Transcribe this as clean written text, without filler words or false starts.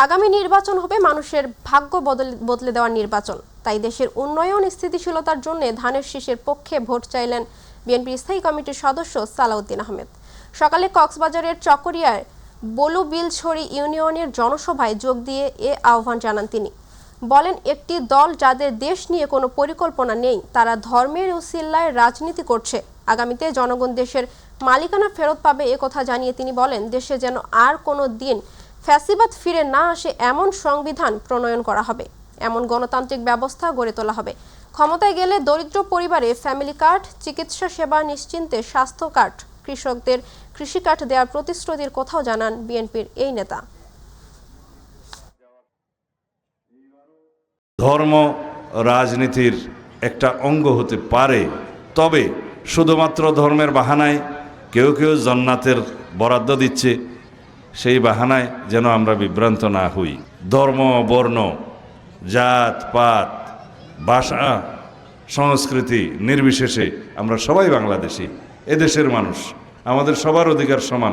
আগামী নির্বাচন হবে মানুষের ভাগ্য বদলে দেওয়ার নির্বাচন। তাই দেশের উন্নয়ন স্থিতিশীলতার জন্য ধানের শীষের পক্ষে ভোট চাইলেন বিএনপির স্থায়ী কমিটির সদস্য সালাউদ্দিন আহমেদ। সকালে কক্সবাজারের চকরিয়ায় বলুবিলছড়ি ইউনিয়নের জনসভায় যোগ দিয়ে এ আহ্বান জানান তিনি। বলেন, একটি দল যাদের দেশ নিয়ে কোনো পরিকল্পনা নেই, তারা ধর্মের উসিলায় রাজনীতি করছে। আগামীতে জনগণ দেশের মালিকানা ফেরত পাবে একথা জানিয়ে তিনি বলেন, দেশে যেন আর কোনো দিন ফ্যাসিবাদ ফিরে না আসে এমন সংবিধান প্রণয়ন করা হবে, এমন গণতান্ত্রিক ব্যবস্থা গড়ে তোলা হবে। ক্ষমতায় গেলে দরিদ্র পরিবারে ফ্যামিলি কার্ড, চিকিৎসা সেবা নিশ্চিন্তে স্বাস্থ্য কার্ড, কৃষকদের কৃষি কার্ড দেওয়ার প্রতিশ্রুতির কথাও জানান বিএনপির এই নেতা। ধর্ম রাজনীতির একটা অঙ্গ হতে পারে, তবে শুধুমাত্র ধর্মের বাহানায় কেউ কেউ জান্নাতের বরাদ্দ দিচ্ছে, সেই বাহানায় যেন আমরা বিভ্রান্ত না হই। ধর্ম, বর্ণ, জাত পাত, ভাষা, সংস্কৃতি নির্বিশেষে আমরা সবাই বাংলাদেশি, এদেশের মানুষ, আমাদের সবার অধিকার সমান।